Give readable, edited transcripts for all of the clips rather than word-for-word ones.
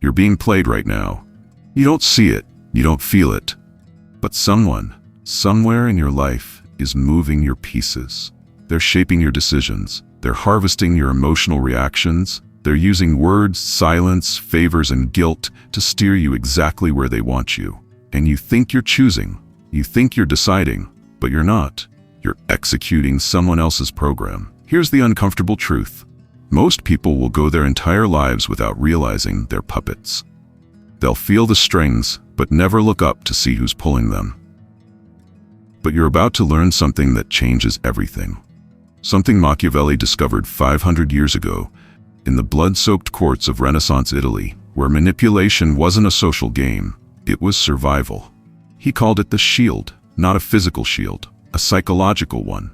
You're being played right now. You don't see it, you don't feel it. But someone, somewhere in your life, is moving your pieces. They're shaping your decisions. They're harvesting your emotional reactions. They're using words, silence, favors, and guilt to steer you exactly where they want you. And you think you're choosing. You think you're deciding, but you're not. You're executing someone else's program. Here's the uncomfortable truth. Most people will go their entire lives without realizing they're puppets. They'll feel the strings, but never look up to see who's pulling them. But you're about to learn something that changes everything. Something Machiavelli discovered 500 years ago in the blood-soaked courts of Renaissance Italy, where manipulation wasn't a social game, it was survival. He called it the shield, not a physical shield, a psychological one.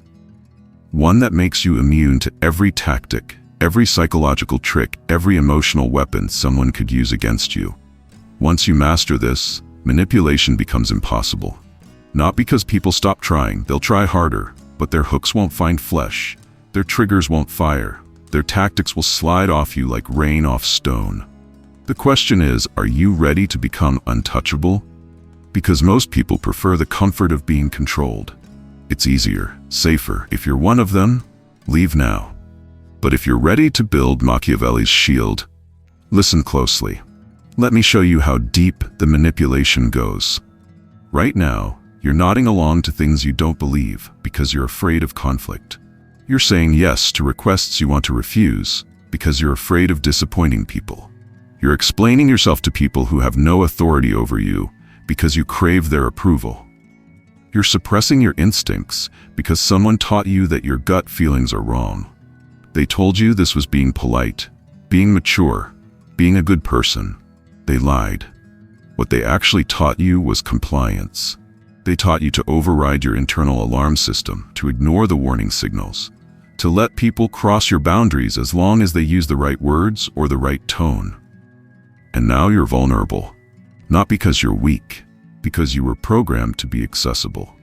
One that makes you immune to every tactic, every psychological trick, every emotional weapon someone could use against you. Once you master this, manipulation becomes impossible. Not because people stop trying, they'll try harder, but their hooks won't find flesh, their triggers won't fire, their tactics will slide off you like rain off stone. The question is, are you ready to become untouchable? Because most people prefer the comfort of being controlled. It's easier, safer. If you're one of them, leave now. But if you're ready to build Machiavelli's shield, listen closely. Let me show you how deep the manipulation goes. Right now, you're nodding along to things you don't believe because you're afraid of conflict. You're saying yes to requests you want to refuse because you're afraid of disappointing people. You're explaining yourself to people who have no authority over you because you crave their approval. You're suppressing your instincts because someone taught you that your gut feelings are wrong. They told you this was being polite, being mature, being a good person. They lied. What they actually taught you was compliance. They taught you to override your internal alarm system, to ignore the warning signals, to let people cross your boundaries as long as they use the right words or the right tone. And now you're vulnerable. Not because you're weak, because you were programmed to be accessible.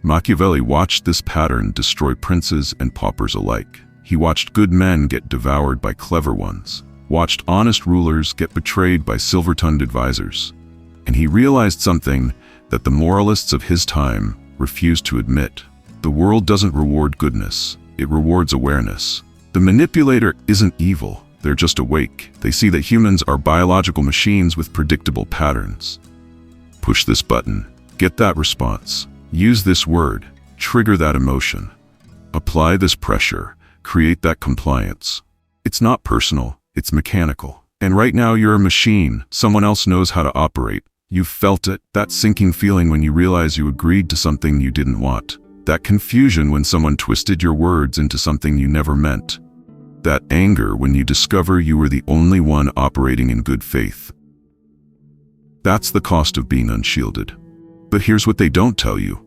Machiavelli watched this pattern destroy princes and paupers alike. He watched good men get devoured by clever ones, watched honest rulers get betrayed by silver-tongued advisors. And he realized something that the moralists of his time refused to admit. The world doesn't reward goodness, it rewards awareness. The manipulator isn't evil, they're just awake. They see that humans are biological machines with predictable patterns. Push this button, get that response. Use this word, trigger that emotion. Apply this pressure, create that compliance. It's not personal, it's mechanical. And right now you're a machine, someone else knows how to operate. You felt it, that sinking feeling when you realize you agreed to something you didn't want. That confusion when someone twisted your words into something you never meant. That anger when you discover you were the only one operating in good faith. That's the cost of being unshielded. But here's what they don't tell you.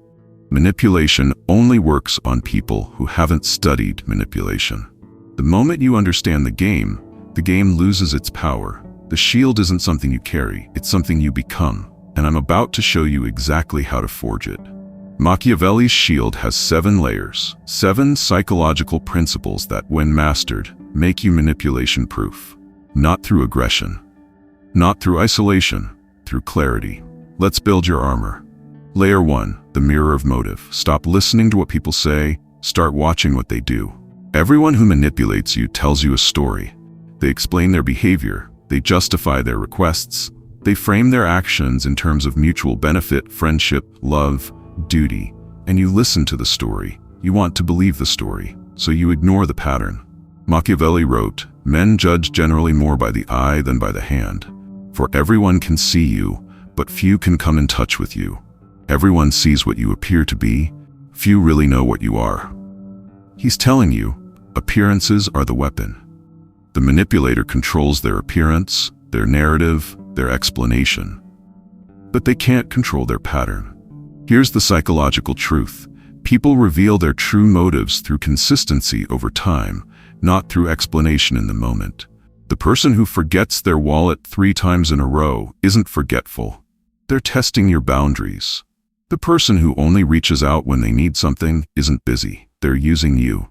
Manipulation only works on people who haven't studied manipulation. The moment you understand the game loses its power. The shield isn't something you carry, it's something you become, and I'm about to show you exactly how to forge it. Machiavelli's shield has 7 layers, 7 psychological principles that, when mastered, make you manipulation-proof. Not through aggression, not through isolation, through clarity. Let's build your armor. Layer 1, the mirror of motive. Stop listening to what people say, start watching what they do. Everyone who manipulates you tells you a story. They explain their behavior. They justify their requests. They frame their actions in terms of mutual benefit, friendship, love, duty. And you listen to the story. You want to believe the story, so you ignore the pattern. Machiavelli wrote, "Men judge generally more by the eye than by the hand. For everyone can see you, but few can come in touch with you. Everyone sees what you appear to be. Few really know what you are." He's telling you, appearances are the weapon. The manipulator controls their appearance, their narrative, their explanation. But they can't control their pattern. Here's the psychological truth. People reveal their true motives through consistency over time, not through explanation in the moment. The person who forgets their wallet 3 times in a row isn't forgetful. They're testing your boundaries. The person who only reaches out when they need something isn't busy. They're using you.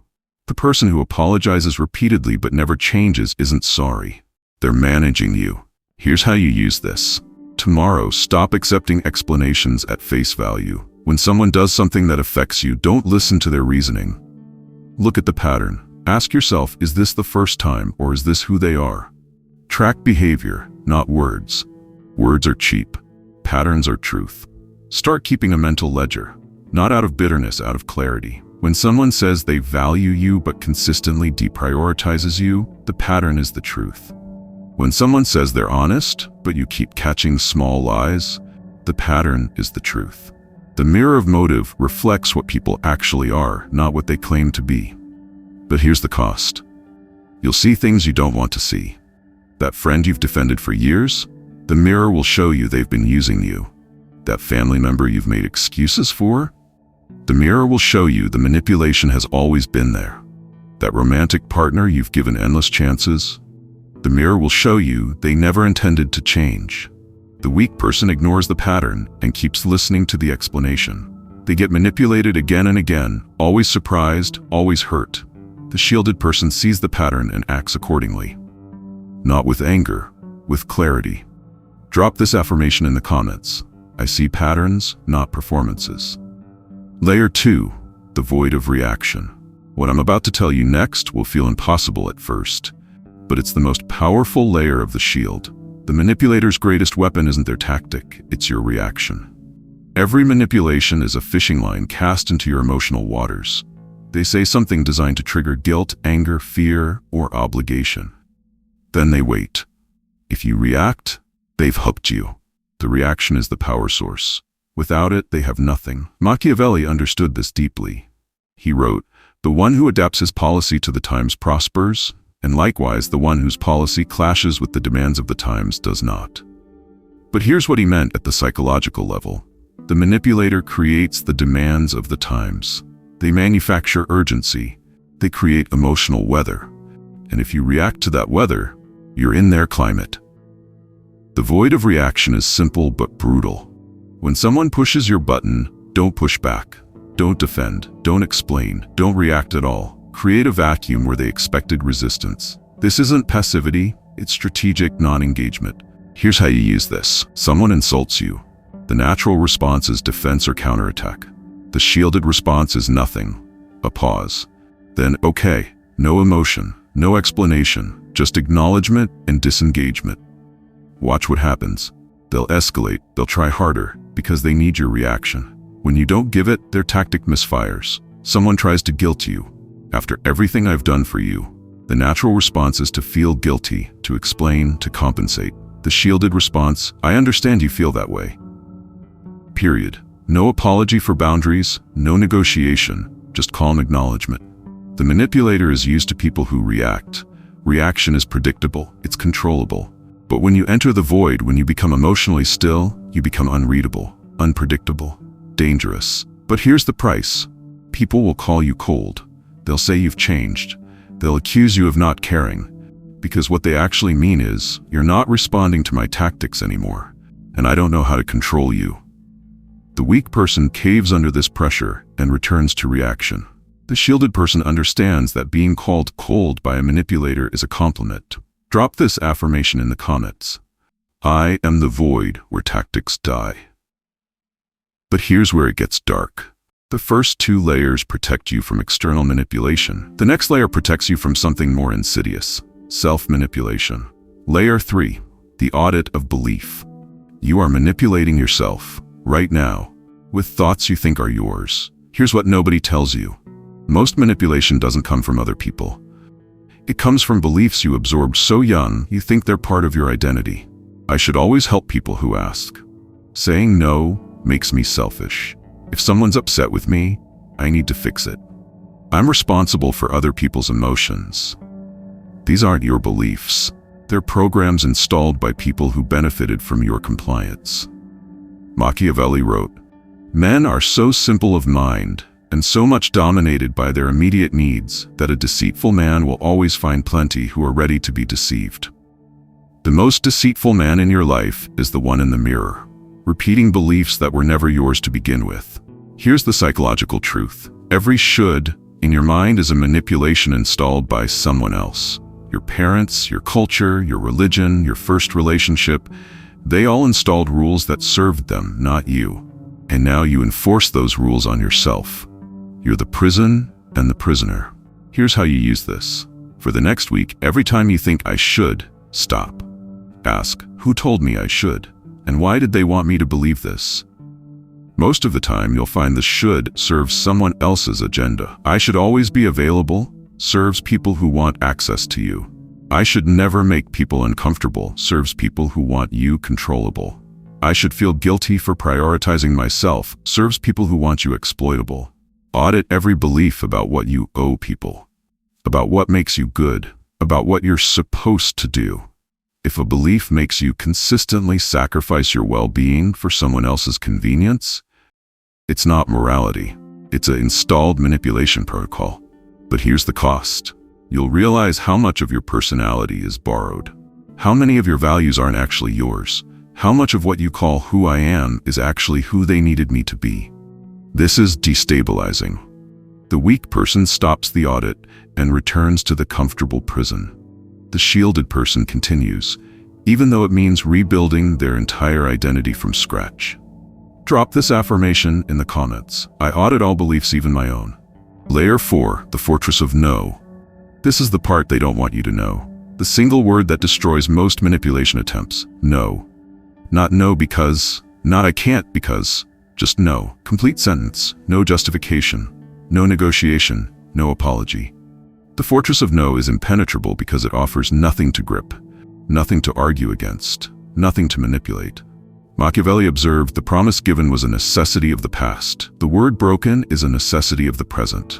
The person who apologizes repeatedly but never changes isn't sorry. They're managing you. Here's how you use this. Tomorrow, stop accepting explanations at face value. When someone does something that affects you, don't listen to their reasoning. Look at the pattern. Ask yourself, is this the first time, or is this who they are? Track behavior, not words. Words are cheap. Patterns are truth. Start keeping a mental ledger, not out of bitterness, out of clarity. When someone says they value you but consistently deprioritizes you, the pattern is the truth. When someone says they're honest, but you keep catching small lies, the pattern is the truth. The mirror of motive reflects what people actually are, not what they claim to be. But here's the cost. You'll see things you don't want to see. That friend you've defended for years, the mirror will show you they've been using you. That family member you've made excuses for, the mirror will show you the manipulation has always been there. That romantic partner you've given endless chances, the mirror will show you they never intended to change. The weak person ignores the pattern and keeps listening to the explanation. They get manipulated again and again, always surprised, always hurt. The shielded person sees the pattern and acts accordingly. Not with anger, with clarity. Drop this affirmation in the comments. I see patterns, not performances. Layer 2, the void of reaction. What I'm about to tell you next will feel impossible at first, but it's the most powerful layer of the shield. The manipulator's greatest weapon isn't their tactic, it's your reaction. Every manipulation is a fishing line cast into your emotional waters. They say something designed to trigger guilt, anger, fear, or obligation. Then they wait. If you react, they've hooked you. The reaction is the power source. Without it, they have nothing. Machiavelli understood this deeply. He wrote, "The one who adapts his policy to the times prospers, and likewise the one whose policy clashes with the demands of the times does not." But here's what he meant at the psychological level. The manipulator creates the demands of the times. They manufacture urgency. They create emotional weather. And if you react to that weather, you're in their climate. The void of reaction is simple but brutal. When someone pushes your button, don't push back. Don't defend. Don't explain. Don't react at all. Create a vacuum where they expected resistance. This isn't passivity, it's strategic non-engagement. Here's how you use this. Someone insults you. The natural response is defense or counterattack. The shielded response is nothing. A pause. Then, okay, no emotion, no explanation, just acknowledgement and disengagement. Watch what happens. They'll escalate, they'll try harder, because they need your reaction. When you don't give it, their tactic misfires. Someone tries to guilt you. After everything I've done for you, the natural response is to feel guilty, to explain, to compensate. The shielded response, I understand you feel that way. Period. No apology for boundaries, no negotiation, just calm acknowledgement. The manipulator is used to people who react. Reaction is predictable, it's controllable. But when you enter the void, when you become emotionally still, you become unreadable, unpredictable, dangerous. But here's the price. People will call you cold. They'll say you've changed. They'll accuse you of not caring. Because what they actually mean is, you're not responding to my tactics anymore, and I don't know how to control you. The weak person caves under this pressure and returns to reaction. The shielded person understands that being called cold by a manipulator is a compliment. Drop this affirmation in the comments. I am the void where tactics die. But here's where it gets dark. The first two layers protect you from external manipulation. The next layer protects you from something more insidious, self-manipulation. Layer 3, the audit of belief. You are manipulating yourself, right now, with thoughts you think are yours. Here's what nobody tells you. Most manipulation doesn't come from other people. It comes from beliefs you absorbed so young you think they're part of your identity. I should always help people who ask. Saying no makes me selfish. If someone's upset with me, I need to fix it. I'm responsible for other people's emotions. These aren't your beliefs. They're programs installed by people who benefited from your compliance. Machiavelli wrote, "Men are so simple of mind and so much dominated by their immediate needs that a deceitful man will always find plenty who are ready to be deceived." The most deceitful man in your life is the one in the mirror, repeating beliefs that were never yours to begin with. Here's the psychological truth. Every should in your mind is a manipulation installed by someone else. Your parents, your culture, your religion, your first relationship, they all installed rules that served them, not you. And now you enforce those rules on yourself. You're the prison and the prisoner. Here's how you use this. For the next week, every time you think I should, stop. Ask, who told me I should? And why did they want me to believe this? Most of the time, you'll find the should serves someone else's agenda. I should always be available serves people who want access to you. I should never make people uncomfortable serves people who want you controllable. I should feel guilty for prioritizing myself serves people who want you exploitable. Audit every belief about what you owe people, about what makes you good, about what you're supposed to do. If a belief makes you consistently sacrifice your well-being for someone else's convenience, it's not morality. It's an installed manipulation protocol. But here's the cost. You'll realize how much of your personality is borrowed. How many of your values aren't actually yours. How much of what you call who I am is actually who they needed me to be. This is destabilizing. The weak person stops the audit and returns to the comfortable prison. The shielded person continues, even though it means rebuilding their entire identity from scratch. Drop this affirmation in the comments. I audit all beliefs, even my own. Layer 4, the fortress of no. This is the part they don't want you to know. The single word that destroys most manipulation attempts. No. Not no because, not I can't because, just no. Complete sentence, no justification, no negotiation, no apology. The fortress of no is impenetrable because it offers nothing to grip, nothing to argue against, nothing to manipulate. Machiavelli observed the promise given was a necessity of the past. The word broken is a necessity of the present.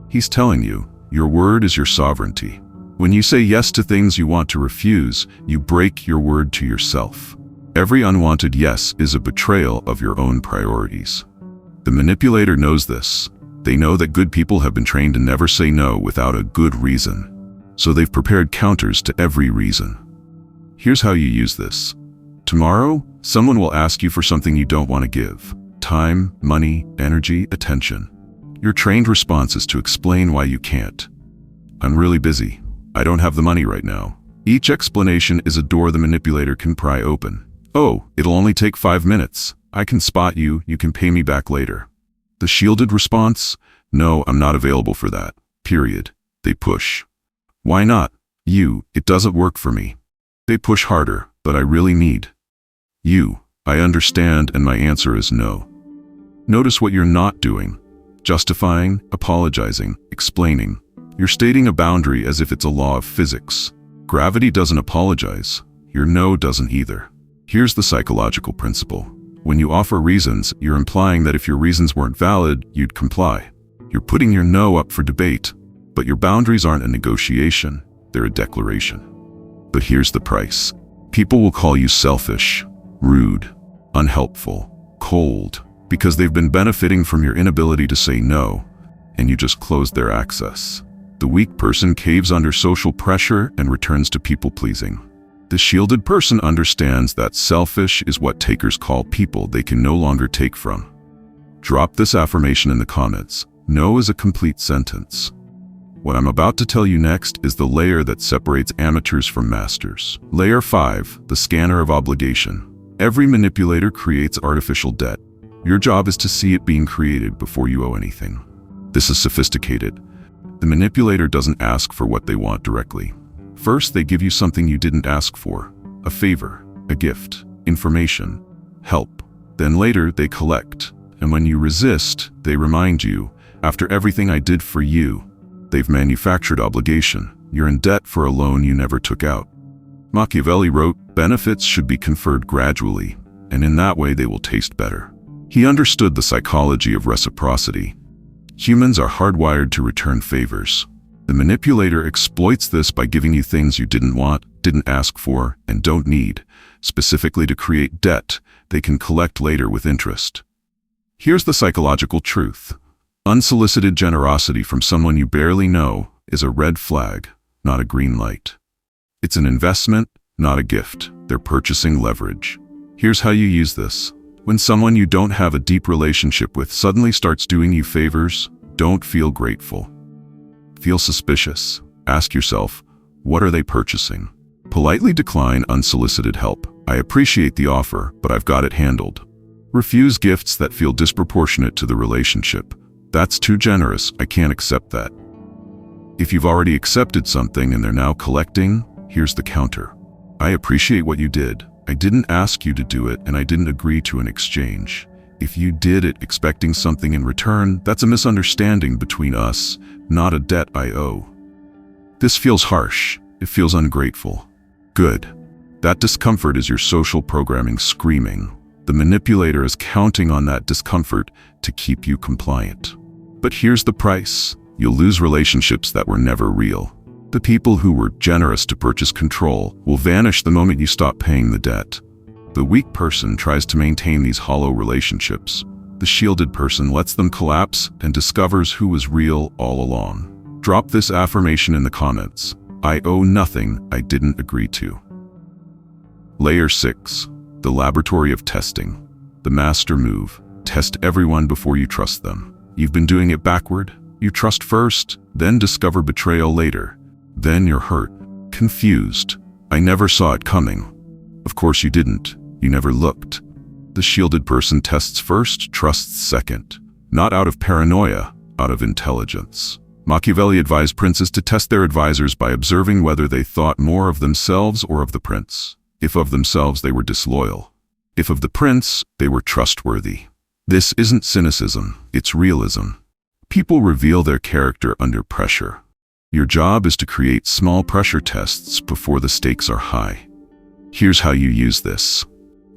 He's telling you, your word is your sovereignty. When you say yes to things you want to refuse, you break your word to yourself. Every unwanted yes is a betrayal of your own priorities. The manipulator knows this. They know that good people have been trained to never say no without a good reason. So they've prepared counters to every reason. Here's how you use this. Tomorrow, someone will ask you for something you don't want to give. Time, money, energy, attention. Your trained response is to explain why you can't. I'm really busy. I don't have the money right now. Each explanation is a door the manipulator can pry open. Oh, it'll only take 5 minutes. I can spot you. You can pay me back later. The shielded response? No, I'm not available for that. Period. They push. Why not? It doesn't work for me. They push harder, but I really need you. I understand, and my answer is no. Notice what you're not doing. Justifying, apologizing, explaining. You're stating a boundary as if it's a law of physics. Gravity doesn't apologize. Your no doesn't either. Here's the psychological principle. When you offer reasons, you're implying that if your reasons weren't valid, you'd comply. You're putting your no up for debate, but your boundaries aren't a negotiation, they're a declaration. But here's the price. People will call you selfish, rude, unhelpful, cold, because they've been benefiting from your inability to say no, and you just closed their access. The weak person caves under social pressure and returns to people-pleasing. The shielded person understands that selfish is what takers call people they can no longer take from. Drop this affirmation in the comments. No is a complete sentence. What I'm about to tell you next is the layer that separates amateurs from masters. Layer 5, the scanner of obligation. Every manipulator creates artificial debt. Your job is to see it being created before you owe anything. This is sophisticated. The manipulator doesn't ask for what they want directly. First, they give you something you didn't ask for, a favor, a gift, information, help. Then later, they collect. And when you resist, they remind you, after everything I did for you, they've manufactured obligation. You're in debt for a loan you never took out. Machiavelli wrote, benefits should be conferred gradually, and in that way they will taste better. He understood the psychology of reciprocity. Humans are hardwired to return favors. The manipulator exploits this by giving you things you didn't want, didn't ask for, and don't need, specifically to create debt they can collect later with interest. Here's the psychological truth. Unsolicited generosity from someone you barely know is a red flag, not a green light. It's an investment, not a gift. They're purchasing leverage. Here's how you use this. When someone you don't have a deep relationship with suddenly starts doing you favors, don't feel grateful. Feel suspicious. Ask yourself, What are they purchasing? Politely decline unsolicited help. I appreciate the offer, but I've got it handled. Refuse gifts that feel disproportionate to the relationship. That's too generous, I can't accept that. If you've already accepted something and they're now collecting, here's the counter. I appreciate what you did. I didn't ask you to do it, and I didn't agree to an exchange. If you did it expecting something in return, that's a misunderstanding between us, not a debt I owe. This feels harsh. It feels ungrateful. Good. That discomfort is your social programming screaming. The manipulator is counting on that discomfort to keep you compliant. But here's the price. You'll lose relationships that were never real. The people who were generous to purchase control will vanish the moment you stop paying the debt. The weak person tries to maintain these hollow relationships. The shielded person lets them collapse and discovers who was real all along. Drop this affirmation in the comments. I owe nothing I didn't agree to. Layer 6. The laboratory of testing. The master move. Test everyone before you trust them. You've been doing it backward. You trust first, then discover betrayal later. Then you're hurt, confused. I never saw it coming. Of course you didn't. You never looked. The shielded person tests first, trusts second. Not out of paranoia, out of intelligence. Machiavelli advised princes to test their advisors by observing whether they thought more of themselves or of the prince. If of themselves, they were disloyal. If of the prince, they were trustworthy. This isn't cynicism, it's realism. People reveal their character under pressure. Your job is to create small pressure tests before the stakes are high. Here's how you use this.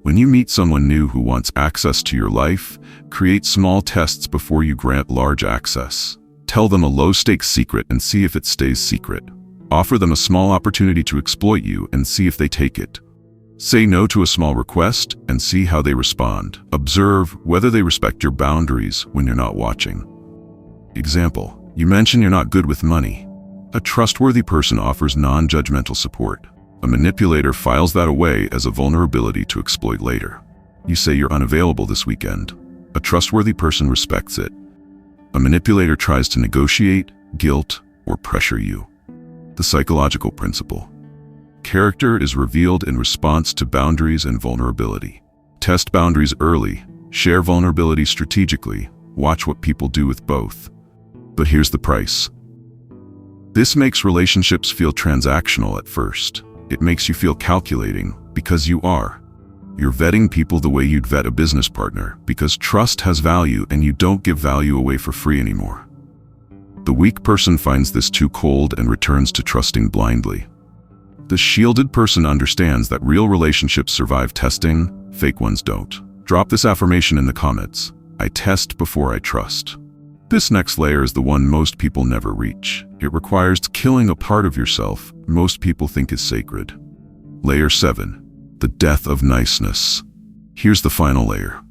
When you meet someone new who wants access to your life, create small tests before you grant large access. Tell them a low-stakes secret and see if it stays secret. Offer them a small opportunity to exploit you and see if they take it. Say no to a small request and see how they respond. Observe whether they respect your boundaries when you're not watching. Example, you mention you're not good with money. A trustworthy person offers non-judgmental support. A manipulator files that away as a vulnerability to exploit later. You say you're unavailable this weekend. A trustworthy person respects it. A manipulator tries to negotiate, guilt, or pressure you. The psychological principle. Character is revealed in response to boundaries and vulnerability. Test boundaries early. Share vulnerability strategically. Watch what people do with both. But here's the price. This makes relationships feel transactional at first. It makes you feel calculating, because you are. You're vetting people the way you'd vet a business partner, because trust has value and you don't give value away for free anymore. The weak person finds this too cold and returns to trusting blindly. The shielded person understands that real relationships survive testing, fake ones don't. Drop this affirmation in the comments. I test before I trust. This next layer is the one most people never reach. It requires killing a part of yourself most people think is sacred. Layer 7. The death of niceness. Here's the final layer.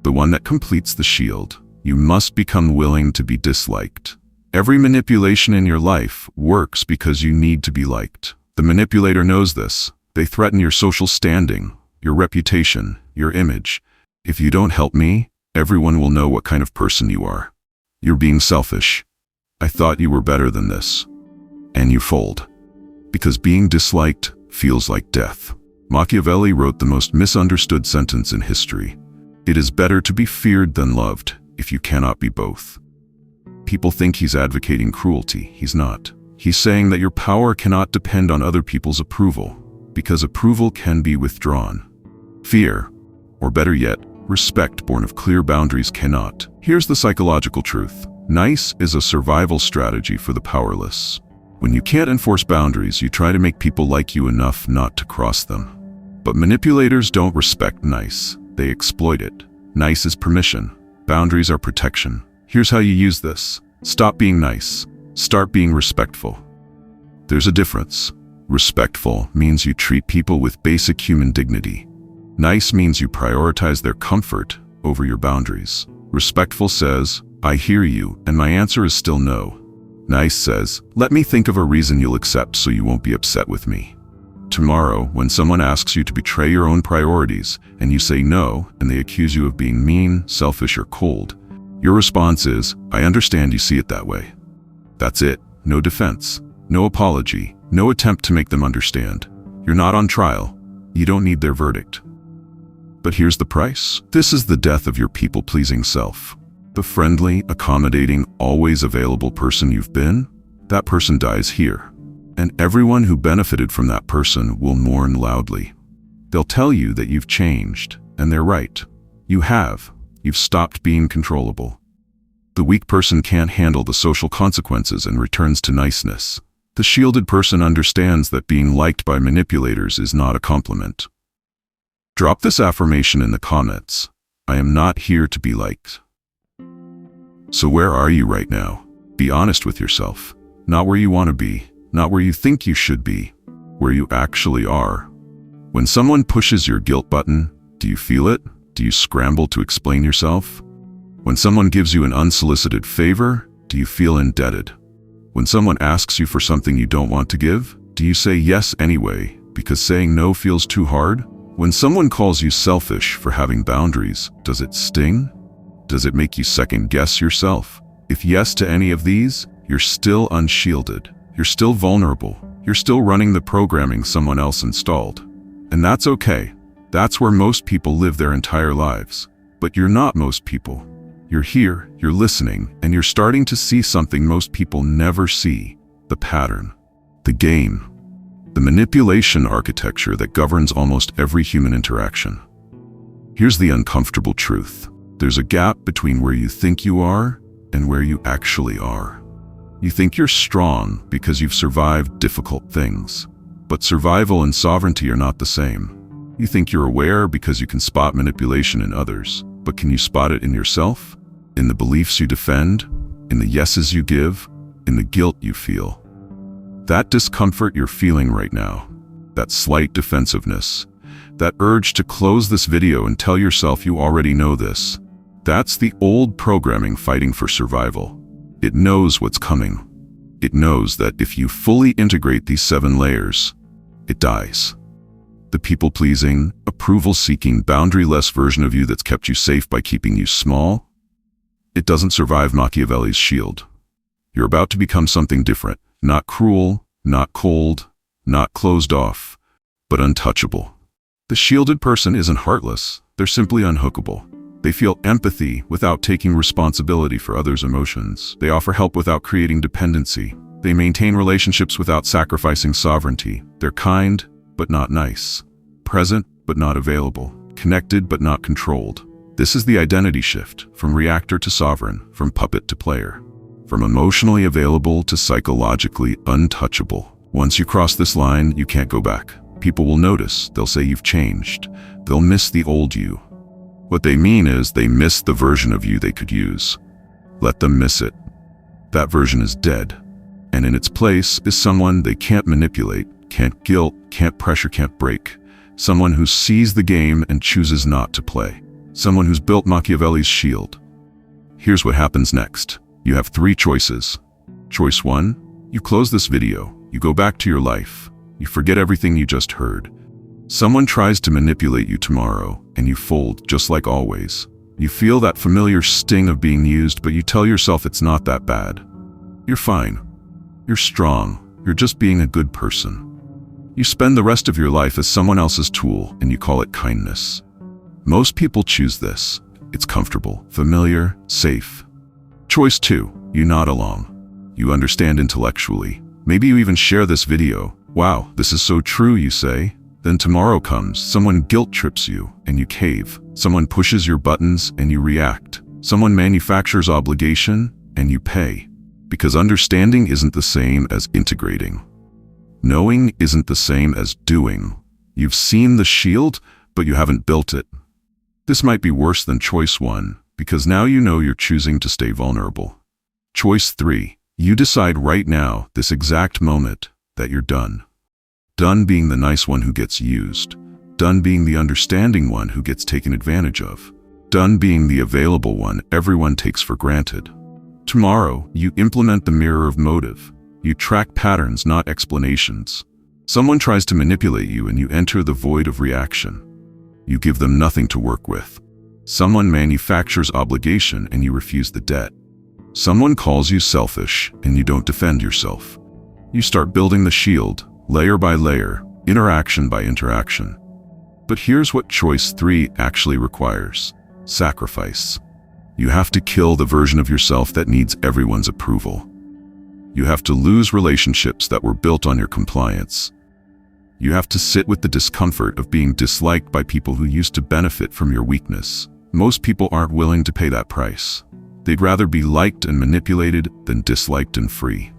The one that completes the shield. You must become willing to be disliked. Every manipulation in your life works because you need to be liked. The manipulator knows this. They threaten your social standing, your reputation, your image. If you don't help me, everyone will know what kind of person you are. You're being selfish. I thought you were better than this. And you fold. Because being disliked feels like death. Machiavelli wrote the most misunderstood sentence in history. It is better to be feared than loved if you cannot be both. People think he's advocating cruelty. He's not. He's saying that your power cannot depend on other people's approval, because approval can be withdrawn. Fear, or better yet, respect born of clear boundaries cannot. Here's the psychological truth. Nice is a survival strategy for the powerless. When you can't enforce boundaries, you try to make people like you enough not to cross them. But manipulators don't respect nice. They exploit it. Nice is permission. Boundaries are protection. Here's how you use this. Stop being nice. Start being respectful. There's a difference. Respectful means you treat people with basic human dignity. Nice means you prioritize their comfort over your boundaries. Respectful says, I hear you, and my answer is still no. Nice says, let me think of a reason you'll accept so you won't be upset with me. Tomorrow, when someone asks you to betray your own priorities, and you say no, and they accuse you of being mean, selfish, or cold, your response is, I understand you see it that way. That's it. No defense, no apology, No attempt to make them understand. You're not on trial. You don't need their verdict. But here's the price. This is the death of your people-pleasing self. The friendly, accommodating, always available person you've been, that person dies here. And everyone who benefited from that person will mourn loudly. They'll tell you that you've changed, and they're right. You have. You've stopped being controllable. The weak person can't handle the social consequences and returns to niceness. The shielded person understands that being liked by manipulators is not a compliment. Drop this affirmation in the comments. I am not here to be liked. So where are you right now? Be honest with yourself. Not where you want to be, not where you think you should be, where you actually are. When someone pushes your guilt button, do you feel it? Do you scramble to explain yourself? When someone gives you an unsolicited favor, do you feel indebted? When someone asks you for something you don't want to give, do you say yes anyway, because saying no feels too hard? When someone calls you selfish for having boundaries, does it sting? Does it make you second-guess yourself? If yes to any of these, you're still unshielded. You're still vulnerable. You're still running the programming someone else installed. And that's okay. That's where most people live their entire lives. But you're not most people. You're here, you're listening, and you're starting to see something most people never see: the pattern, the game, the manipulation architecture that governs almost every human interaction. Here's the uncomfortable truth. There's a gap between where you think you are and where you actually are. You think you're strong because you've survived difficult things, but survival and sovereignty are not the same. You think you're aware because you can spot manipulation in others, but can you spot it in yourself? In the beliefs you defend? In the yeses you give? In the guilt you feel? That discomfort you're feeling right now, that slight defensiveness, that urge to close this video and tell yourself you already know this, that's the old programming fighting for survival. It knows what's coming. It knows that if you fully integrate these 7 layers, it dies. The people-pleasing, approval-seeking, boundary-less version of you that's kept you safe by keeping you small, it doesn't survive Machiavelli's shield. You're about to become something different, not cruel, not cold, not closed off, but untouchable. The shielded person isn't heartless, they're simply unhookable. They feel empathy without taking responsibility for others' emotions. They offer help without creating dependency. They maintain relationships without sacrificing sovereignty. They're kind, but not nice. Present, but not available. Connected, but not controlled. This is the identity shift, from reactor to sovereign, from puppet to player, from emotionally available to psychologically untouchable. Once you cross this line, you can't go back. People will notice. They'll say you've changed. They'll miss the old you. What they mean is they miss the version of you they could use. Let them miss it. That version is dead. And in its place is someone they can't manipulate, can't guilt, can't pressure, can't break. Someone who sees the game and chooses not to play. Someone who's built Machiavelli's shield. Here's what happens next. You have 3 choices. Choice 1, you close this video. You go back to your life. You forget everything you just heard. Someone tries to manipulate you tomorrow, and you fold just like always. You feel that familiar sting of being used, but you tell yourself it's not that bad. You're fine. You're strong. You're just being a good person. You spend the rest of your life as someone else's tool, and you call it kindness. Most people choose this. It's comfortable, familiar, safe. Choice 2, you nod along. You understand intellectually. Maybe you even share this video. Wow, this is so true, you say. Then tomorrow comes, someone guilt trips you, and you cave. Someone pushes your buttons, and you react. Someone manufactures obligation, and you pay. Because understanding isn't the same as integrating. Knowing isn't the same as doing. You've seen the shield, but you haven't built it. This might be worse than choice 1, because now you know you're choosing to stay vulnerable. Choice 3, you decide right now, this exact moment, that you're done. Done being the nice one who gets used. Done being the understanding one who gets taken advantage of. Done being the available one everyone takes for granted. Tomorrow, you implement the mirror of motive. You track patterns, not explanations. Someone tries to manipulate you and you enter the void of reaction. You give them nothing to work with. Someone manufactures obligation and you refuse the debt. Someone calls you selfish and you don't defend yourself. You start building the shield, layer by layer, interaction by interaction. But here's what choice 3 actually requires: sacrifice. You have to kill the version of yourself that needs everyone's approval. You have to lose relationships that were built on your compliance. You have to sit with the discomfort of being disliked by people who used to benefit from your weakness. Most people aren't willing to pay that price. They'd rather be liked and manipulated than disliked and free.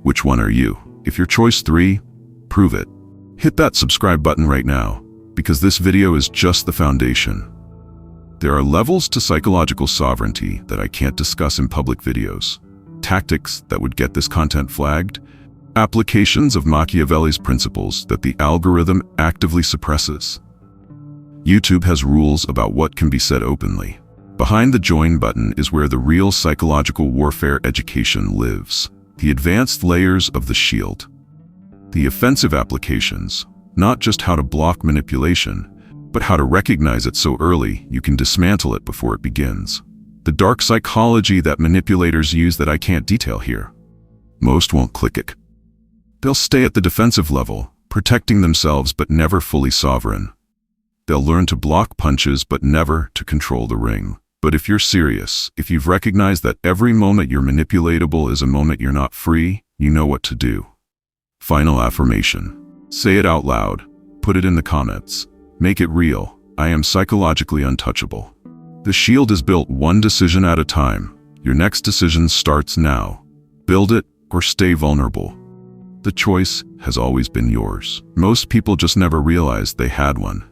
Which one are you? If you're choice 3, prove it. Hit that subscribe button right now, because this video is just the foundation. There are levels to psychological sovereignty that I can't discuss in public videos. Tactics that would get this content flagged. Applications of Machiavelli's principles that the algorithm actively suppresses. YouTube has rules about what can be said openly. Behind the join button is where the real psychological warfare education lives. The advanced layers of the shield. The offensive applications, not just how to block manipulation, but how to recognize it so early you can dismantle it before it begins. The dark psychology that manipulators use that I can't detail here. Most won't click it. They'll stay at the defensive level, protecting themselves but never fully sovereign. They'll learn to block punches but never to control the ring. But if you're serious, if you've recognized that every moment you're manipulatable is a moment you're not free, you know what to do. Final affirmation. Say it out loud. Put it in the comments. Make it real. I am psychologically untouchable. The shield is built one decision at a time. Your next decision starts now. Build it or stay vulnerable. The choice has always been yours. Most people just never realized they had one.